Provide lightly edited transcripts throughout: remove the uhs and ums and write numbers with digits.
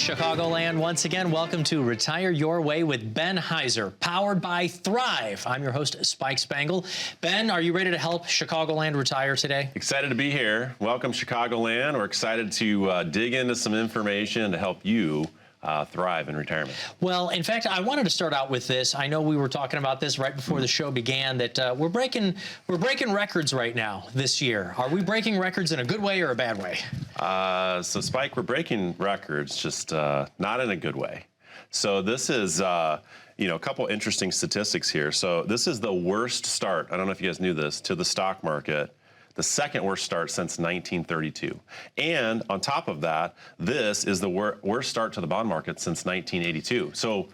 Chicagoland. Once again, welcome to Retire Your Way with Ben Heizer, powered by Thrive. I'm your host, Spike Spengel. Ben, are you ready to help Chicagoland retire today? Excited to be here. Welcome, Chicagoland. We're excited to dig into some information to help you thrive in retirement. Well, in fact, I wanted to start out with this. I know we were talking about this right before the show began, that we're breaking records right now this year. Are we breaking records in a good way or a bad way? So, Spike, we're breaking records, just not in a good way. So this is, a couple interesting statistics here. So this is the worst start, I don't know if you guys knew this, to the stock market. The second worst start since 1932. And on top of that, this is the worst start to the bond market since 1982. So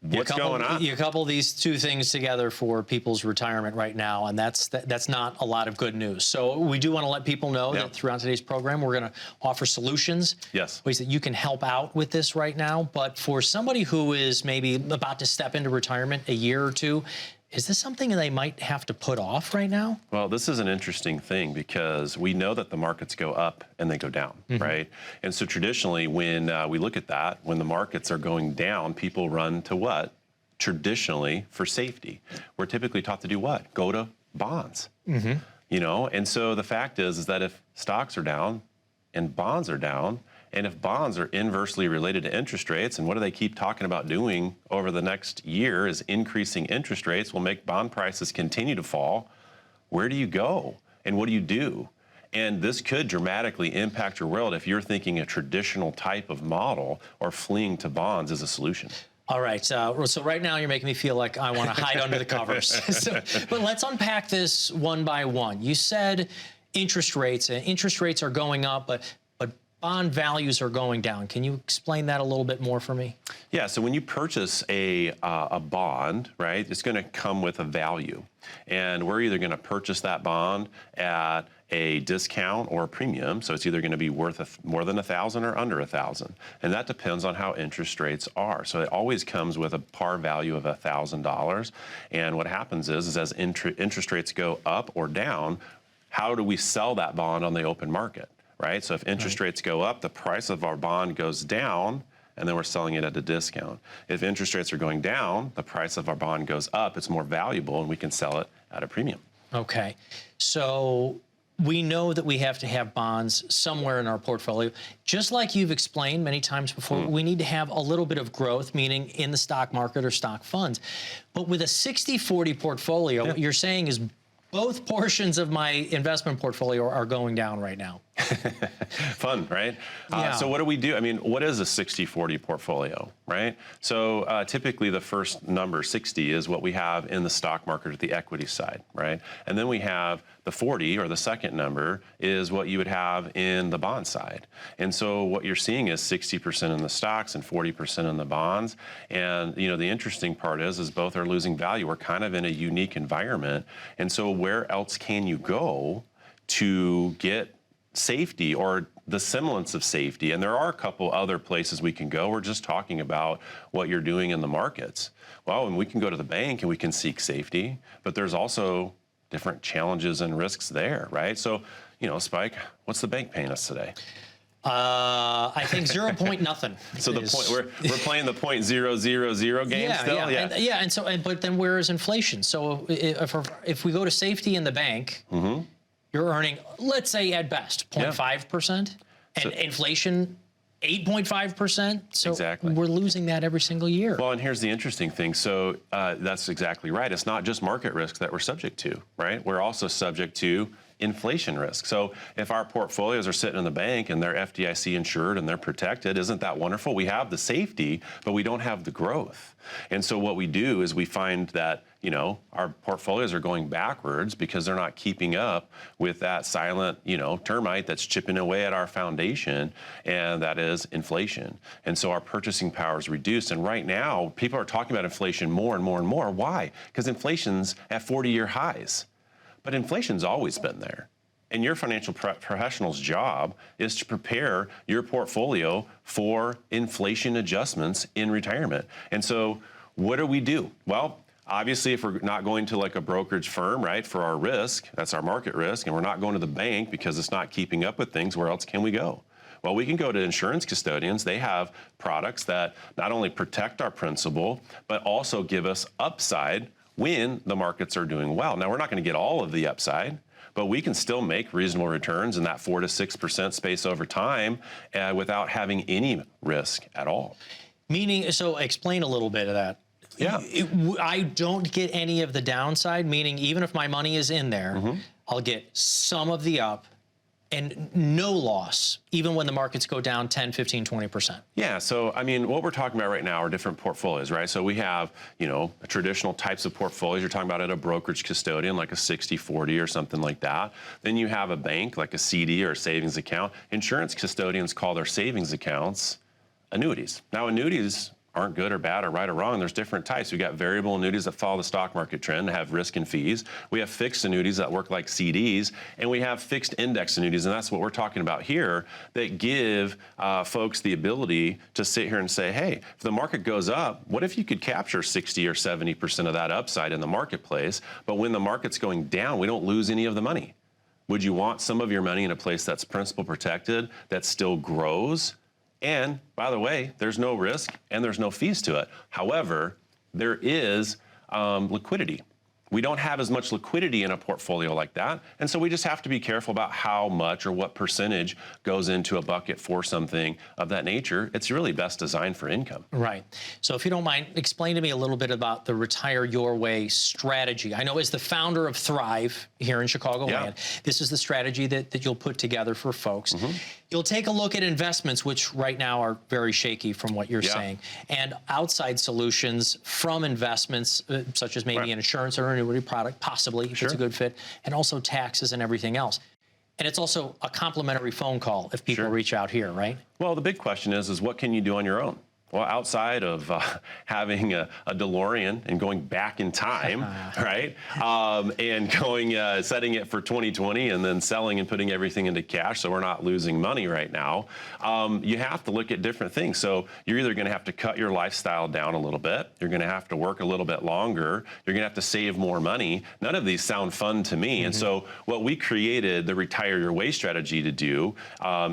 what's going on? You couple these two things together for people's retirement right now, and that's not a lot of good news. So we do want to let people know that throughout today's program, we're going to offer solutions, ways that you can help out with this right now. But for somebody who is maybe about to step into retirement a year or two, is this something they might have to put off right now? Well, this is an interesting thing because we know that the markets go up and they go down, right? And so traditionally, when we look at that, when the markets are going down, people run to what? Traditionally, for safety. We're typically taught to do what? Go to bonds, And so the fact is that if stocks are down and bonds are down, and if bonds are inversely related to interest rates, and what do they keep talking about doing over the next year is increasing interest rates will make bond prices continue to fall, where do you go? And what do you do? And this could dramatically impact your world if you're thinking a traditional type of model or fleeing to bonds is a solution. All right, so right now you're making me feel like I want to hide under the covers. But let's unpack this one by one. You said interest rates are going up, but bond values are going down. Can you explain that a little bit more for me? Yeah, so when you purchase a bond, right, it's going to come with a value. And we're either going to purchase that bond at a discount or a premium. So it's either going to be worth more than $1,000 or under $1,000. And that depends on how interest rates are. So it always comes with a par value of $1,000. And what happens is as interest rates go up or down, how do we sell that bond on the open market? Right? So if interest rates go up, the price of our bond goes down, and then we're selling it at a discount. If interest rates are going down, the price of our bond goes up, it's more valuable, and we can sell it at a premium. Okay. So we know that we have to have bonds somewhere in our portfolio. Just like you've explained many times before, we need to have a little bit of growth, meaning in the stock market or stock funds. But with a 60-40 portfolio, what you're saying is both portions of my investment portfolio are going down right now. Fun, right? So what do we do? I mean, what is a 60-40 portfolio, right? So typically the first number, 60, is what we have in the stock market at the equity side, right? And then we have the 40, or the second number, is what you would have in the bond side. And so what you're seeing is 60% in the stocks and 40% in the bonds. And the interesting part is both are losing value. We're kind of in a unique environment. And so where else can you go to get safety or the semblance of safety? And there are a couple other places we can go. We're just talking about what you're doing in the markets. Well, and we can go to the bank and we can seek safety, but there's also different challenges and risks there, right? So, Spike, what's the bank paying us today? I think 0 point nothing. So the point we're playing the 0.000 game still. But then where is inflation? So if we go to safety in the bank, you're earning, let's say at best, 0.5%, and inflation 8.5%. So exactly. We're losing that every single year. Well, and here's the interesting thing. So that's exactly right. It's not just market risk that we're subject to, right? We're also subject to inflation risk. So if our portfolios are sitting in the bank and they're FDIC insured and they're protected, isn't that wonderful? We have the safety, but we don't have the growth. And so what we do is we find that, our portfolios are going backwards because they're not keeping up with that silent, termite that's chipping away at our foundation, and that is inflation. And so our purchasing power is reduced. And right now, people are talking about inflation more and more and more. Why? Because inflation's at 40-year highs. But inflation's always been there. And your financial professional's job is to prepare your portfolio for inflation adjustments in retirement. And so what do? Well, obviously, if we're not going to like a brokerage firm, right, for our risk, that's our market risk, and we're not going to the bank because it's not keeping up with things, where else can we go? Well, we can go to insurance custodians. They have products that not only protect our principal, but also give us upside when the markets are doing well. Now, we're not going to get all of the upside, but we can still make reasonable returns in that 4 to 6% space over time without having any risk at all. Meaning, so explain a little bit of that. Yeah. I don't get any of the downside, meaning even if my money is in there, I'll get some of the up and no loss, even when the markets go down 10, 15, 20%. Yeah, so I mean, what we're talking about right now are different portfolios, right? So we have, you know, traditional types of portfolios. You're talking about at a brokerage custodian, like a 60-40 or something like that. Then you have a bank, like a CD or a savings account. Insurance custodians call their savings accounts annuities. Now, annuities aren't good or bad or right or wrong. There's different types. We've got variable annuities that follow the stock market trend, have risk and fees. We have fixed annuities that work like CDs, and we have fixed index annuities, and that's what we're talking about here, that give folks the ability to sit here and say, hey, if the market goes up, what if you could capture 60 or 70% of that upside in the marketplace, but when the market's going down, we don't lose any of the money? Would you want some of your money in a place that's principal protected, that still grows? And by the way, there's no risk and there's no fees to it. However, there is liquidity. We don't have as much liquidity in a portfolio like that. And so we just have to be careful about how much or what percentage goes into a bucket for something of that nature. It's really best designed for income. Right. So if you don't mind, explain to me a little bit about the Retire Your Way strategy. I know as the founder of Thrive here in Chicagoland, this is the strategy that you'll put together for folks. You'll take a look at investments, which right now are very shaky from what you're saying, and outside solutions from investments, such as maybe an insurance or an annuity product, possibly, if it's a good fit, and also taxes and everything else. And it's also a complimentary phone call if people reach out here, right? Well, the big question is what can you do on your own? Well, outside of having a DeLorean and going back in time, right, and going, setting it for 2020 and then selling and putting everything into cash so we're not losing money right now, you have to look at different things. So you're either going to have to cut your lifestyle down a little bit, you're going to have to work a little bit longer, you're going to have to save more money. None of these sound fun to me. And so what we created the Retire Your Way strategy to do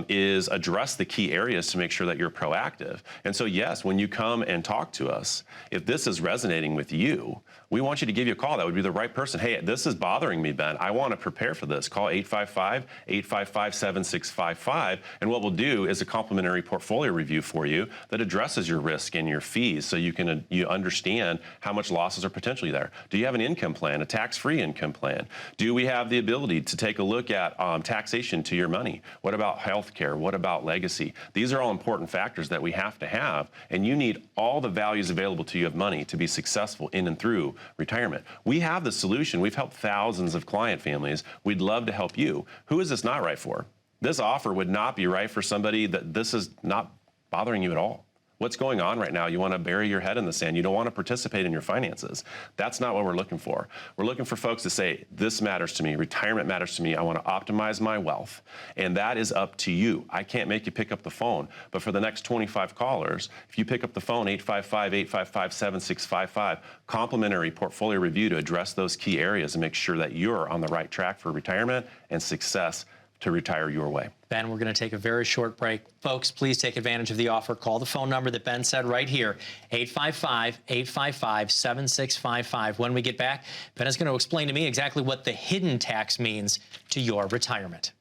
is address the key areas to make sure that you're proactive. And so, yes, when you come and talk to us, if this is resonating with you, we want you to give you a call. That would be the right person. Hey, this is bothering me, Ben. I want to prepare for this. Call 855-855-7655. And what we'll do is a complimentary portfolio review for you that addresses your risk and your fees so you can you understand how much losses are potentially there. Do you have an income plan, a tax-free income plan? Do we have the ability to take a look at taxation to your money? What about health care? What about legacy? These are all important factors that we have to have. And you need all the values available to you of money to be successful in and through retirement. We have the solution. We've helped thousands of client families. We'd love to help you. Who is this not right for? This offer would not be right for somebody that this is not bothering you at all. What's going on right now? You want to bury your head in the sand. You don't want to participate in your finances. That's not what we're looking for. We're looking for folks to say, this matters to me. Retirement matters to me. I want to optimize my wealth. And that is up to you. I can't make you pick up the phone. But for the next 25 callers, if you pick up the phone, 855-855-7655, complimentary portfolio review to address those key areas and make sure that you're on the right track for retirement and success to retire your way. Ben, we're going to take a very short break. Folks, please take advantage of the offer. Call the phone number that Ben said right here, 855-855-7655. When we get back, Ben is going to explain to me exactly what the hidden tax means to your retirement.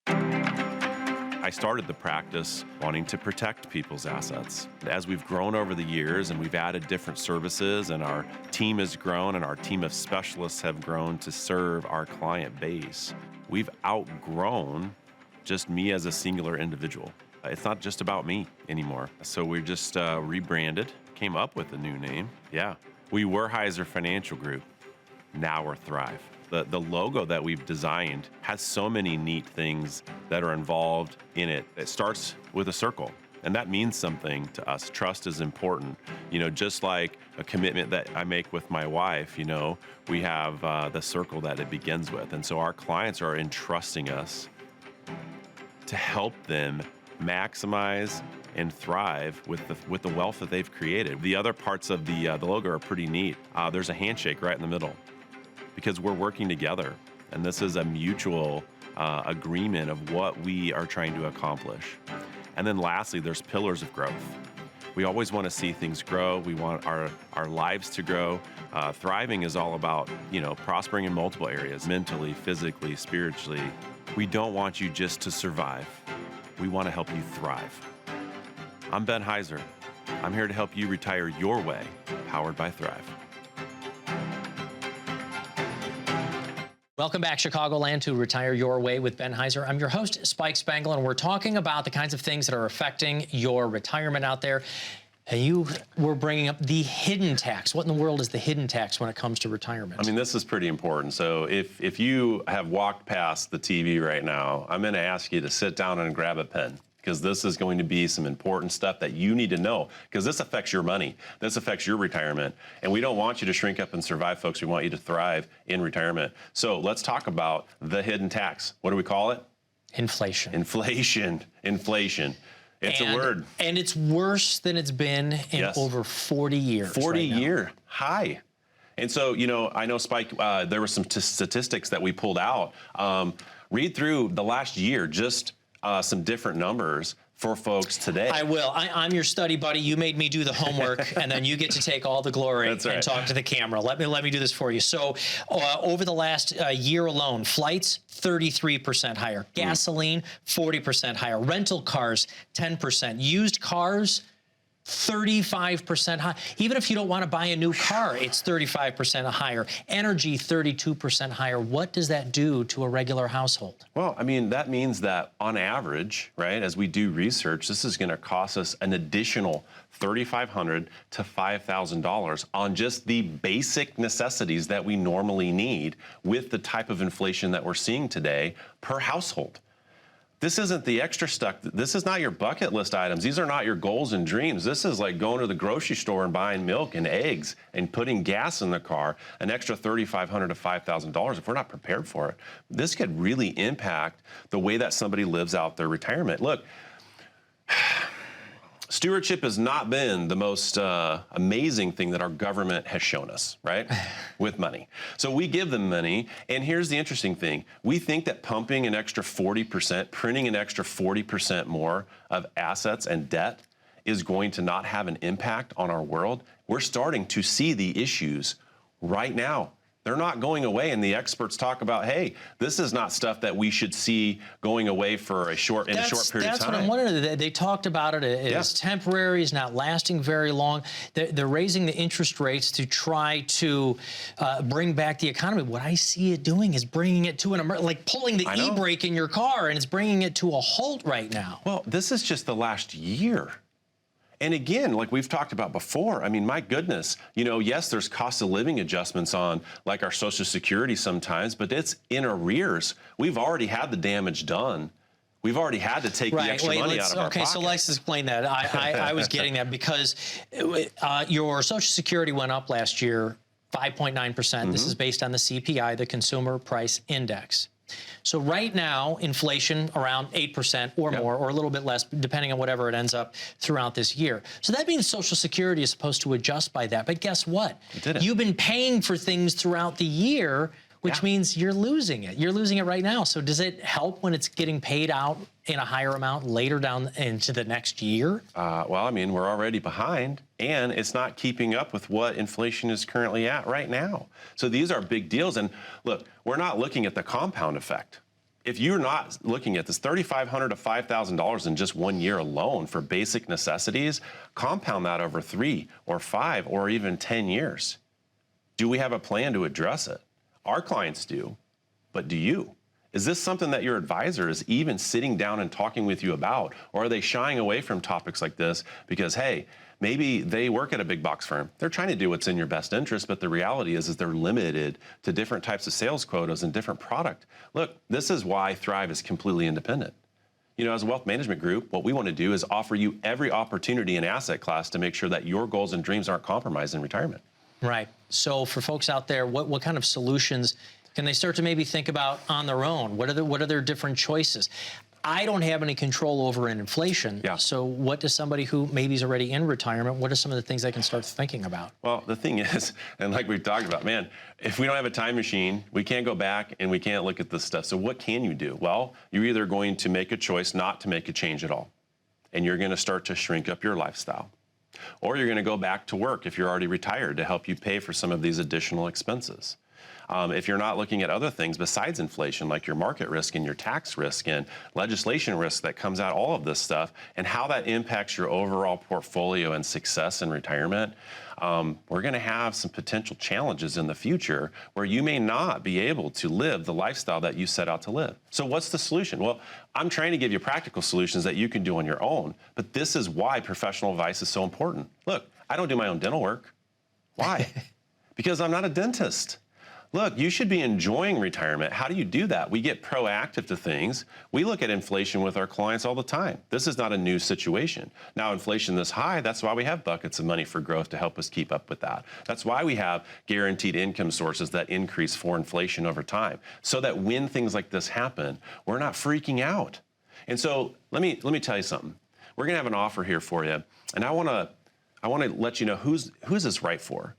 I started the practice wanting to protect people's assets. As we've grown over the years and we've added different services and our team has grown and our team of specialists have grown to serve our client base, we've outgrown just me as a singular individual. It's not just about me anymore. So we just rebranded, came up with a new name. Yeah, we were Heizer Financial Group. Now we're Thrive. The logo that we've designed has so many neat things that are involved in it. It starts with a circle. And that means something to us. Trust is important. You know, just like a commitment that I make with my wife, you know, we have the circle that it begins with. And so our clients are entrusting us to help them maximize and thrive with the wealth that they've created. The other parts of the logo are pretty neat. There's a handshake right in the middle because we're working together. And this is a mutual agreement of what we are trying to accomplish. And then lastly, there's pillars of growth. We always want to see things grow. We want our lives to grow. Thriving is all about, prospering in multiple areas, mentally, physically, spiritually. We don't want you just to survive. We want to help you thrive. I'm Ben Heizer. I'm here to help you retire your way, powered by Thrive. Welcome back, Chicagoland, to Retire Your Way with Ben Heizer. I'm your host, Spike Spengel, and we're talking about the kinds of things that are affecting your retirement out there. And you were bringing up the hidden tax. What in the world is the hidden tax when it comes to retirement? I mean, this is pretty important. So if you have walked past the TV right now, I'm going to ask you to sit down and grab a pen, because this is going to be some important stuff that you need to know, because this affects your money. This affects your retirement. And we don't want you to shrink up and survive, folks. We want you to thrive in retirement. So let's talk about the hidden tax. What do we call it? Inflation. Inflation. Inflation. It's a word. And it's worse than it's been in over 40 years. 40-year high. And so, I know, Spike, there were some statistics that we pulled out. Read through the last year, just some different numbers for folks today. I will. I'm your study buddy. You made me do the homework, and then you get to take all the glory and talk to the camera. Let me do this for you. So over the last year alone, flights 33% higher, gasoline 40% higher, rental cars 10%, used cars 35% high. Even if you don't want to buy a new car, it's 35% higher. Energy, 32% higher. What does that do to a regular household? Well, I mean, that means that on average, right, as we do research, this is going to cost us an additional $3,500 to $5,000 on just the basic necessities that we normally need with the type of inflation that we're seeing today per household. This isn't the extra stuff. This is not your bucket list items. These are not your goals and dreams. This is like going to the grocery store and buying milk and eggs and putting gas in the car, an extra $3,500 to $5,000. If we're not prepared for it, this could really impact the way that somebody lives out their retirement. Look, stewardship has not been the most amazing thing that our government has shown us, right, with money. So we give them money, and here's the interesting thing. We think that pumping an extra 40%, printing an extra 40% more of assets and debt is going to not have an impact on our world. We're starting to see the issues right now. They're not going away, and the experts talk about, hey, this is not stuff that we should see going away for a short period of time. That's what I'm wondering. They talked about it as temporary, it's not lasting very long. They're raising the interest rates to try to bring back the economy. What I see it doing is bringing it to like pulling the e-brake in your car, and it's bringing it to a halt right now. Well, this is just the last year. And again, like we've talked about before, I mean, my goodness, yes, there's cost of living adjustments on like our Social Security sometimes, but it's in arrears. We've already had the damage done. We've already had to take the extra money out of our pocket. Okay, so let's explain that. I was getting that because your Social Security went up last year 5.9%. This is based on the CPI, the Consumer Price Index. So right now, inflation around 8% or more, or a little bit less, depending on whatever it ends up throughout this year. So that means Social Security is supposed to adjust by that. But guess what? It didn't. You've been paying for things throughout the year, which means you're losing it. You're losing it right now. So does it help when it's getting paid out in a higher amount later down into the next year? Well, I mean, we're already behind, and it's not keeping up with what inflation is currently at right now. So these are big deals. And look, we're not looking at the compound effect. If you're not looking at this $3,500 to $5,000 in just 1 year alone for basic necessities, compound that over 3 or 5 or even 10 years. Do we have a plan to address it? Our clients do, but do you? Is this something that your advisor is even sitting down and talking with you about? Or are they shying away from topics like this because, hey, maybe they work at a big box firm. They're trying to do what's in your best interest, but the reality is they're limited to different types of sales quotas and different product. Look, this is why Thrive is completely independent. As a wealth management group, what we want to do is offer you every opportunity in asset class to make sure that your goals and dreams aren't compromised in retirement. Right. So for folks out there, what kind of solutions can they start to maybe think about on their own? What are their different choices? I don't have any control over inflation. Yeah. So what does somebody who maybe is already in retirement, what are some of the things they can start thinking about? Well, the thing is, and like we've talked about, man, if we don't have a time machine, we can't go back and we can't look at this stuff. So what can you do? Well, you're either going to make a choice not to make a change at all, and you're going to start to shrink up your lifestyle. Or you're going to go back to work if you're already retired to help you pay for some of these additional expenses. If you're not looking at other things besides inflation, like your market risk and your tax risk and legislation risk that comes out, all of this stuff, and how that impacts your overall portfolio and success in retirement, we're going to have some potential challenges in the future where you may not be able to live the lifestyle that you set out to live. So what's the solution? Well, I'm trying to give you practical solutions that you can do on your own, but this is why professional advice is so important. Look, I don't do my own dental work. Why? Because I'm not a dentist. Look, you should be enjoying retirement. How do you do that? We get proactive to things. We look at inflation with our clients all the time. This is not a new situation. Now, inflation this high, that's why we have buckets of money for growth to help us keep up with that. That's why we have guaranteed income sources that increase for inflation over time, so that when things like this happen, we're not freaking out. And so let me tell you something. We're gonna have an offer here for you, and I wanna let you know who's this right for.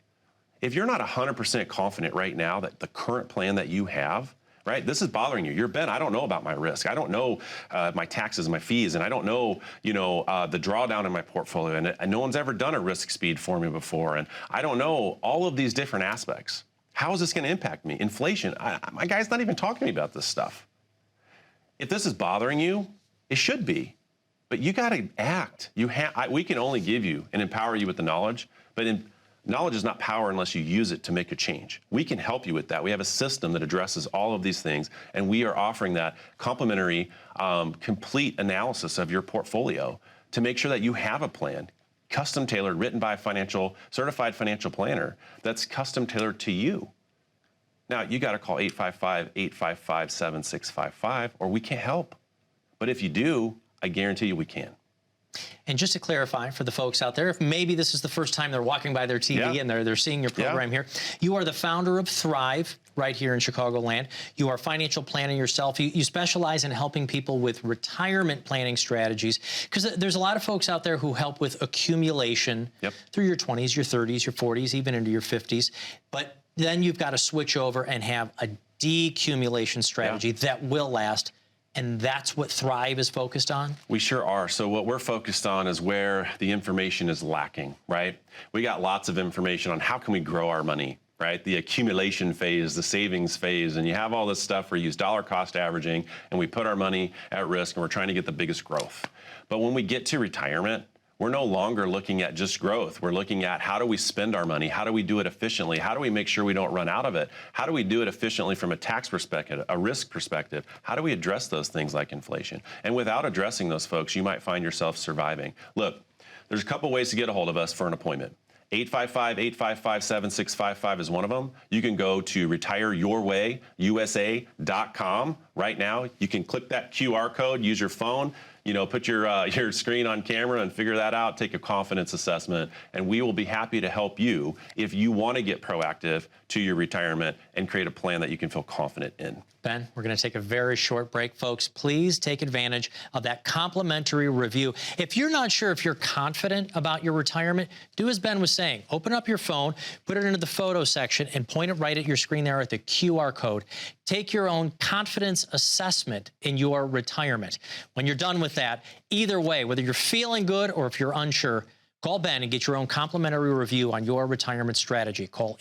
If you're not 100% confident right now that the current plan that you have, right, this is bothering you. You're Ben, I don't know about my risk. I don't know my taxes and my fees, and I don't know, the drawdown in my portfolio, and no one's ever done a risk speed for me before, and I don't know all of these different aspects. How is this going to impact me? Inflation, my guy's not even talking to me about this stuff. If this is bothering you, it should be, but you got to act. We can only give you and empower you with the knowledge, but knowledge is not power unless you use it to make a change. We can help you with that. We have a system that addresses all of these things, and we are offering that complimentary, complete analysis of your portfolio to make sure that you have a plan, custom tailored, written by a certified financial planner that's custom tailored to you. Now, you got to call 855-855-7655, or we can't help. But if you do, I guarantee you we can. And just to clarify for the folks out there, if maybe this is the first time they're walking by their TV and they're seeing your program here, you are the founder of Thrive right here in Chicagoland. You are financial planning yourself. You specialize in helping people with retirement planning strategies, because there's a lot of folks out there who help with accumulation through your 20s, your 30s, your 40s, even into your 50s. But then you've got to switch over and have a decumulation strategy that will last. And that's what Thrive is focused on? We sure are. So what we're focused on is where the information is lacking, right? We got lots of information on how can we grow our money, right? The accumulation phase, the savings phase, and you have all this stuff where you use dollar cost averaging, and we put our money at risk, and we're trying to get the biggest growth. But when we get to retirement, we're no longer looking at just growth. We're looking at how do we spend our money? How do we do it efficiently? How do we make sure we don't run out of it? How do we do it efficiently from a tax perspective, a risk perspective? How do we address those things like inflation? And without addressing those folks, you might find yourself surviving. Look, there's a couple ways to get a hold of us for an appointment. 855-855-7655 is one of them. You can go to retireyourwayusa.com right now. You can click that QR code, use your phone, put your screen on camera and figure that out, take a confidence assessment, and we will be happy to help you if you want to get proactive to your retirement and create a plan that you can feel confident in. Ben, we're going to take a very short break. Folks, please take advantage of that complimentary review. If you're not sure if you're confident about your retirement, do as Ben was saying. Open up your phone, put it into the photo section, and point it right at your screen there at the QR code. Take your own confidence assessment in your retirement. When you're done with that, either way, whether you're feeling good or if you're unsure, call Ben and get your own complimentary review on your retirement strategy. Call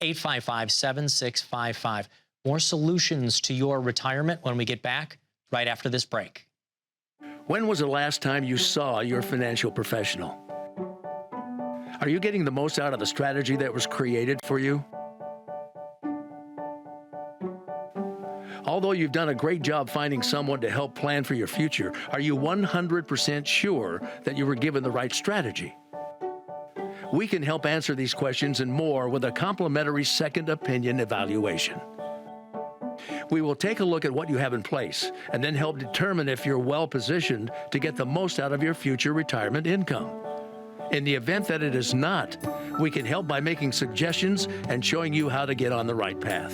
855-855-7655. More solutions to your retirement when we get back right after this break. When was the last time you saw your financial professional? Are you getting the most out of the strategy that was created for you? Although you've done a great job finding someone to help plan for your future, are you 100% sure that you were given the right strategy? We can help answer these questions and more with a complimentary second opinion evaluation. We will take a look at what you have in place and then help determine if you're well positioned to get the most out of your future retirement income. In the event that it is not, we can help by making suggestions and showing you how to get on the right path.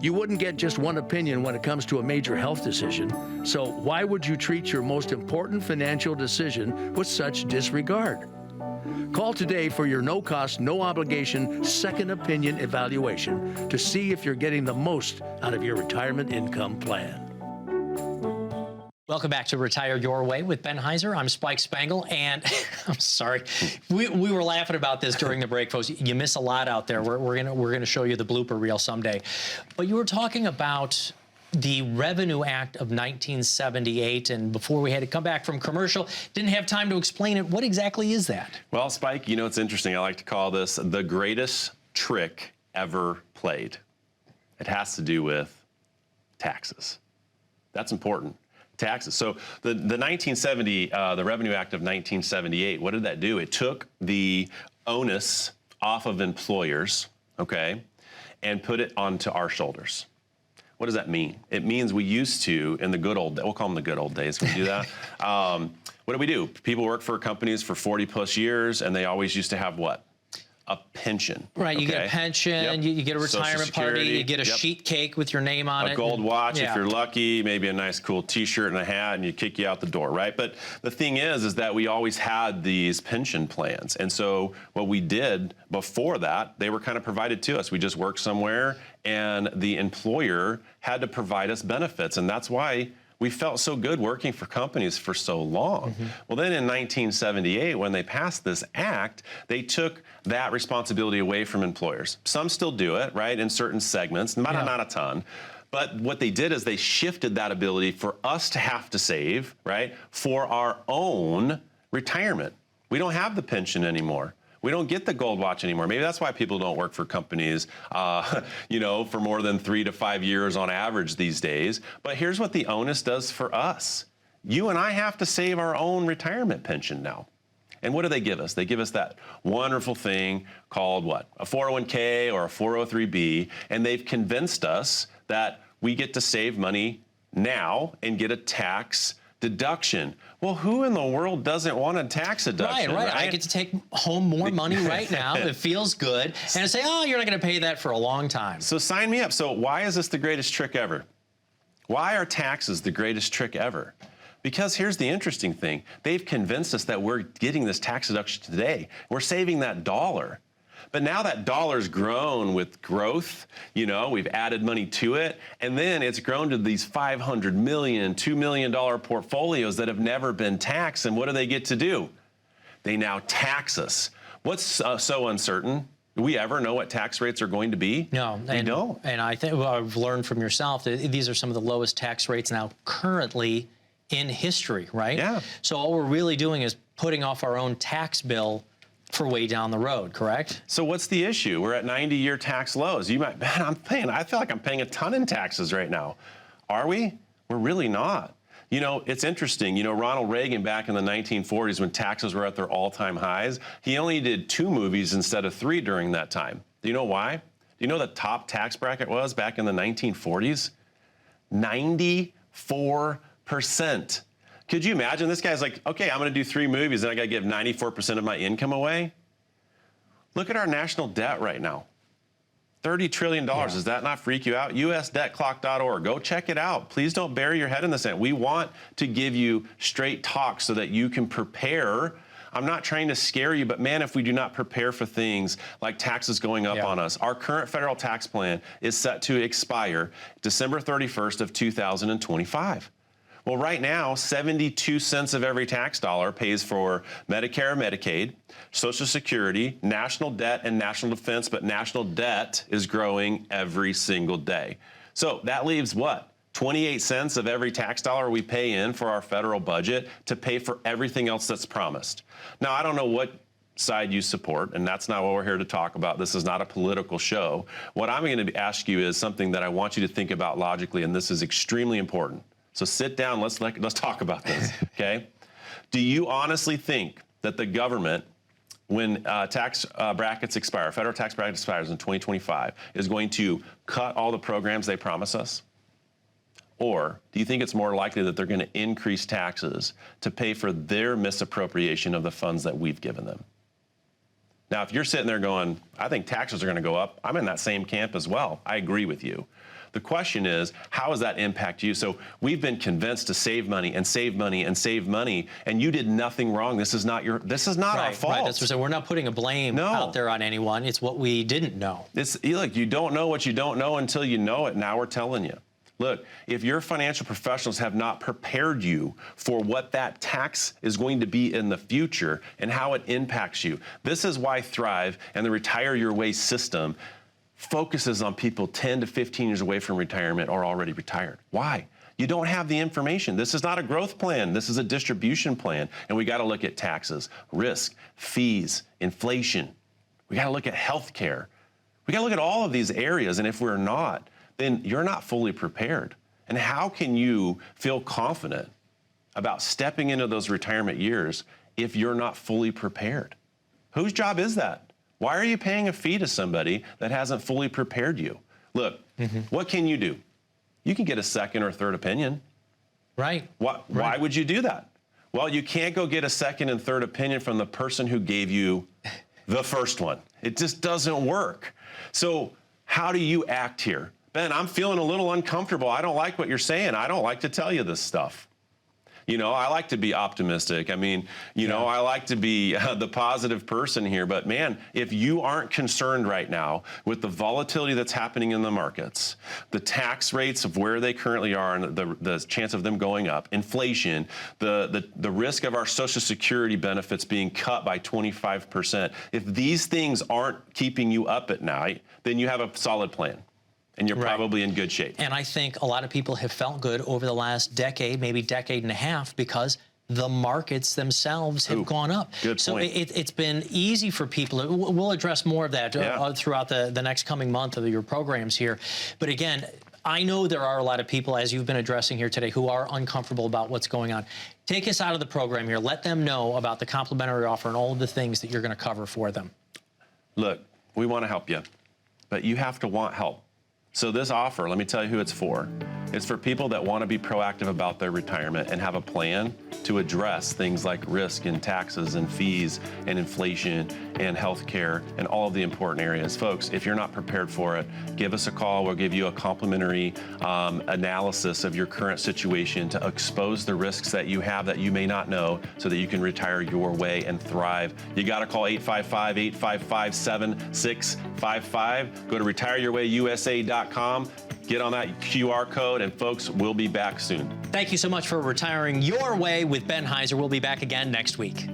You wouldn't get just one opinion when it comes to a major health decision. So why would you treat your most important financial decision with such disregard? Call today for your no-cost, no-obligation second opinion evaluation to see if you're getting the most out of your retirement income plan. Welcome back to Retire Your Way with Ben Heizer. I'm Spike Spengel, and I'm sorry, we were laughing about this during the break, folks. You miss a lot out there. We're gonna show you the blooper reel someday. But you were talking about the Revenue Act of 1978, and before we had to come back from commercial, didn't have time to explain it. What exactly is that? Well, Spike, you know, it's interesting. I like to call this the greatest trick ever played. It has to do with taxes. That's important. Taxes. So the 1970, the Revenue Act of 1978, what did that do? It took the onus off of employers, okay, and put it onto our shoulders. What does that mean? It means we used to, in the good old, we'll call them the good old days, we do that. What do we do? People work for companies for 40 plus years, and they always used to have what? A pension. Right, you okay? get a pension, Yep. you get a retirement party, you get a sheet cake with your name on it. A gold watch yeah. if you're lucky, maybe a nice cool t-shirt and a hat, and you kick you out the door, right? But the thing is that we always had these pension plans. And so what we did before that, they were kind of provided to us. We just worked somewhere, and the employer had to provide us benefits. And that's why we felt so good working for companies for so long. Mm-hmm. Well, then in 1978, when they passed this act, they took that responsibility away from employers. Some still do it, right, in certain segments, not a ton. But what they did is they shifted that ability for us to have to save, right, for our own retirement. We don't have the pension anymore. We don't get the gold watch anymore. Maybe that's why people don't work for companies, you know, for more than 3 to 5 years on average these days. But here's what the onus does for us. You and I have to save our own retirement pension now. And what do they give us? They give us that wonderful thing called what? A 401k or a 403b. And they've convinced us that we get to save money now and get a tax deduction. Well, who in the world doesn't want a tax deduction? Right. I get to take home more money right now. It feels good. And say, oh, you're not going to pay that for a long time. So sign me up. So why is this the greatest trick ever? Why are taxes the greatest trick ever? Because here's the interesting thing. They've convinced us that we're getting this tax deduction today. We're saving that dollar. But now that dollar's grown with growth, you know, we've added money to it, and then it's grown to these $500 million, $2 million portfolios that have never been taxed. And what do they get to do? They now tax us. What's so uncertain? Do we ever know what tax rates are going to be? No, we don't. And I think I've learned from yourself that these are some of the lowest tax rates now currently in history, right? Yeah. So all we're really doing is putting off our own tax bill for way down the road, correct? So what's the issue? We're at 90-year tax lows. You might, man, I feel like I'm paying a ton in taxes right now. Are we? We're really not. You know, it's interesting. You know, Ronald Reagan back in the 1940s when taxes were at their all-time highs, he only did 2 movies instead of 3 during that time. Do you know why? Do you know the top tax bracket was back in the 1940s? 94%. Could you imagine? This guy's like, okay, I'm going to do 3 movies and I got to give 94% of my income away. Look at our national debt right now. $30 trillion. Yeah. Does that not freak you out? usdebtclock.org. Go check it out. Please don't bury your head in the sand. We want to give you straight talk so that you can prepare. I'm not trying to scare you, but man, if we do not prepare for things like taxes going up on us, our current federal tax plan is set to expire December 31st of 2025. Well, right now, 72 cents of every tax dollar pays for Medicare, Medicaid, Social Security, national debt, and national defense, but national debt is growing every single day. So that leaves what? 28 cents of every tax dollar we pay in for our federal budget to pay for everything else that's promised. Now, I don't know what side you support, and that's not what we're here to talk about. This is not a political show. What I'm going to ask you is something that I want you to think about logically, and this is extremely important. So sit down, let's talk about this, okay? Do you honestly think that the government, when tax brackets expire, federal tax bracket expires in 2025, is going to cut all the programs they promise us? Or do you think it's more likely that they're going to increase taxes to pay for their misappropriation of the funds that we've given them? Now, if you're sitting there going, I think taxes are going to go up, I'm in that same camp as well. I agree with you. The question is, how does that impact you? So we've been convinced to save money and save money and save money, and you did nothing wrong. This is not our fault. Right, that's what we're not putting a blame out there on anyone. It's what we didn't know. Look, you don't know what you don't know until you know it. Now we're telling you. Look, if your financial professionals have not prepared you for what that tax is going to be in the future and how it impacts you, this is why Thrive and the Retire Your Way system focuses on people 10 to 15 years away from retirement or already retired. Why? You don't have the information. This is not a growth plan. This is a distribution plan. And we got to look at taxes, risk, fees, inflation. We got to look at health care. We got to look at all of these areas. And if we're not, then you're not fully prepared. And how can you feel confident about stepping into those retirement years if you're not fully prepared? Whose job is that? Why are you paying a fee to somebody that hasn't fully prepared you? Look, what can you do? You can get a second or third opinion. Right. Why would you do that? Well, you can't go get a second and third opinion from the person who gave you the first one. It just doesn't work. So how do you act here? Ben, I'm feeling a little uncomfortable. I don't like what you're saying. I don't like to tell you this stuff. You know, I like to be optimistic. I mean, you know, I like to be the positive person here. But man, if you aren't concerned right now with the volatility that's happening in the markets, the tax rates of where they currently are and the chance of them going up, inflation, the risk of our Social Security benefits being cut by 25%, if these things aren't keeping you up at night, then you have a solid plan. And you're probably in good shape. And I think a lot of people have felt good over the last decade, maybe decade and a half, because the markets themselves have gone up. Good point. So it's been easy for people. We'll address more of that throughout the next coming month of your programs here. But again, I know there are a lot of people, as you've been addressing here today, who are uncomfortable about what's going on. Take us out of the program here. Let them know about the complimentary offer and all of the things that you're going to cover for them. Look, we want to help you, but you have to want help. So this offer, let me tell you who it's for. It's for people that want to be proactive about their retirement and have a plan to address things like risk and taxes and fees and inflation and health care and all of the important areas. Folks, if you're not prepared for it, give us a call. We'll give you a complimentary analysis of your current situation to expose the risks that you have that you may not know so that you can retire your way and thrive. You got to call 855-855-7655. Go to retireyourwayusa.com. Get on that QR code, and folks, we'll be back soon. Thank you so much for retiring your way with Ben Heizer. We'll be back again next week.